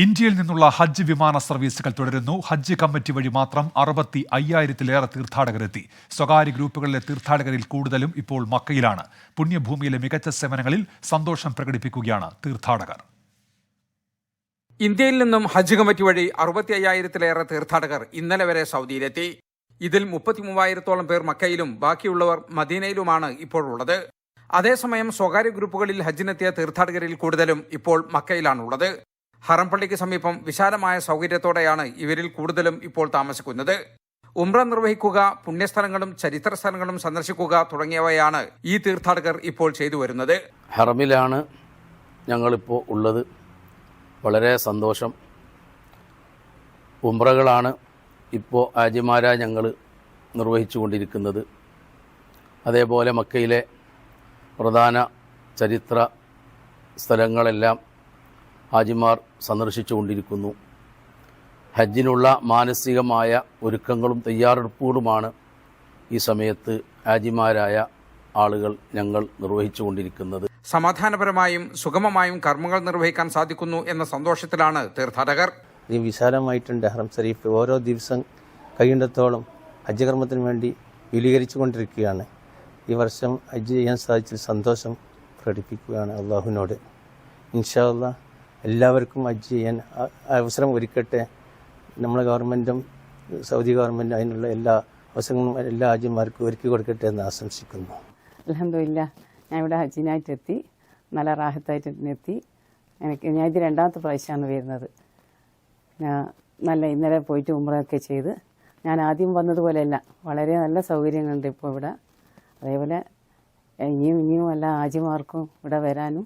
ഇന്ത്യയിൽ നിന്നുള്ള ഹജ്ജ് വിമാന സർവീസുകൾ തുടരുന്നു. ഹജ്ജ് കമ്മിറ്റി വഴി മാത്രം 65,000-ലേറെ തീർത്ഥാടകരെത്തി. സ്വകാര്യ ഗ്രൂപ്പുകളിലെ തീർത്ഥാടകരിൽ കൂടുതലും ഇപ്പോൾ മക്കയിലാണ്. പുണ്യഭൂമിയിലെ മികച്ച സേവനങ്ങളിൽ സന്തോഷം പ്രകടിപ്പിക്കുകയാണ് തീർത്ഥാടകർ. ഇന്ത്യയിൽ നിന്നും ഹജ്ജ് കമ്മിറ്റി വഴി 65,000-ലേറെ തീർത്ഥാടകർ ഇന്നലെ വരെ സൗദിയിലെത്തി. ഇതിൽ 33,000-ഓളം പേർ മക്കയിലും ബാക്കിയുള്ളവർ മദീനയിലുമാണ് ഇപ്പോഴുള്ളത്. അതേസമയം സ്വകാര്യ ഗ്രൂപ്പുകളിൽ ഹജ്ജിനെത്തിയ തീർത്ഥാടകരിൽ കൂടുതലും ഇപ്പോൾ മക്കയിലാണുള്ളത്. ഹറം പള്ളിക്ക് സമീപം വിശാലമായ സൗകര്യത്തോടെയാണ് ഇവരിൽ കൂടുതലും ഇപ്പോൾ താമസിക്കുന്നത്. ഉംറ നിർവഹിക്കുക, പുണ്യസ്ഥലങ്ങളും ചരിത്ര സ്ഥലങ്ങളും സന്ദർശിക്കുക തുടങ്ങിയവയാണ് ഈ തീർത്ഥാടകർ ഇപ്പോൾ ചെയ്തു വരുന്നത്. ഹറമിലാണ് ഞങ്ങളിപ്പോൾ ഉള്ളത്. വളരെ സന്തോഷം. ഉംറകളാണ് ഇപ്പോൾ ഹാജിമാരായി ഞങ്ങൾ നിർവഹിച്ചു കൊണ്ടിരിക്കുന്നത്. അതേപോലെ മക്കയിലെ പ്രധാന ചരിത്ര സ്ഥലങ്ങളെല്ലാം ഹാജിമാർ സന്ദർശിച്ചു കൊണ്ടിരിക്കുന്നു. ഹജ്ജിനുള്ള മാനസികമായ ഒരുക്കങ്ങളും തയ്യാറെടുപ്പുകളുമാണ് ഈ സമയത്ത് ഹാജിമാരായ ആളുകൾ ഞങ്ങൾ നിർവഹിച്ചു കൊണ്ടിരിക്കുന്നത്. സമാധാനപരമായും സുഗമമായും കർമ്മങ്ങൾ നിർവഹിക്കാൻ സാധിക്കുന്നു എന്ന സന്തോഷത്തിലാണ് തീർത്ഥാടകർ. ഈ വിശാലമായിട്ടുണ്ട് ഹറം ഷരീഫ്. ഓരോ ദിവസം കഴിയുന്നിടത്തോളം ഹജ്ജ് കർമ്മത്തിന് വേണ്ടി വിപുലീകരിച്ചു കൊണ്ടിരിക്കുകയാണ്. ഈ വർഷം ഹജ്ജ് ചെയ്യാൻ സാധിച്ചതിൽ സന്തോഷം പ്രകടിപ്പിക്കുകയാണ് അള്ളാഹുവിനോട്. ഇൻഷാ അല്ലാഹ് എല്ലാവർക്കും ഹജ്ജ് ചെയ്യാൻ അവസരം ഒരുക്കട്ടെ. നമ്മളെ ഗവൺമെൻറ്റും സൗദി ഗവൺമെൻറ്റും അതിനുള്ള എല്ലാ അവസരങ്ങളും എല്ലാ ഹാജിമാർക്കും ഒരുക്കി കൊടുക്കട്ടെ എന്ന് ആശംസിക്കുന്നു. അൽഹംദുലില്ലാ, ഞാൻ ഇവിടെ ഹജ്ജിനായിട്ടെത്തി. നല്ല റാഹത്തായിട്ട് എത്തി. ഞാൻ ഇത് 2ാമത്തെ പ്രാവശ്യമാണ് വരുന്നത്. ഇന്നലെ പോയിട്ട് ഉംറയൊക്കെ ചെയ്ത് ഞാൻ ആദ്യം വന്നതുപോലെയല്ല, വളരെ നല്ല സൗകര്യങ്ങളുണ്ട് ഇപ്പോൾ ഇവിടെ. അതേപോലെ ഇനിയും എല്ലാ ഹാജിമാർക്കും ഇവിടെ വരാനും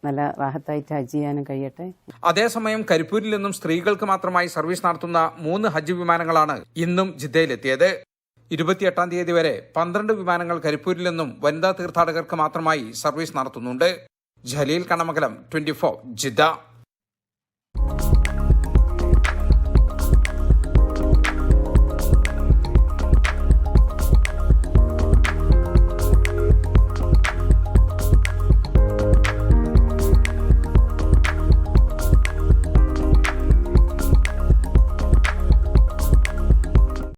നല്ല റാഹത്തായിട്ട് ഹജ്ജ് ചെയ്യാനും കഴിയട്ടെ. അതേസമയം കരിപ്പൂരിൽ നിന്നും സ്ത്രീകൾക്ക് മാത്രമായി സർവീസ് നടത്തുന്ന 3 ഹജ്ജ് വിമാനങ്ങളാണ് ഇന്നും ജിദ്ദയിലെത്തിയത്. 28-ാം തീയതി വരെ 12 വിമാനങ്ങൾ കരിപ്പൂരിൽ നിന്നും വനിതാ തീർത്ഥാടകർക്ക് മാത്രമായി സർവീസ് നടത്തുന്നുണ്ട്. ജലീൽ കണമംഗലം, 24 ജിദ്ദ.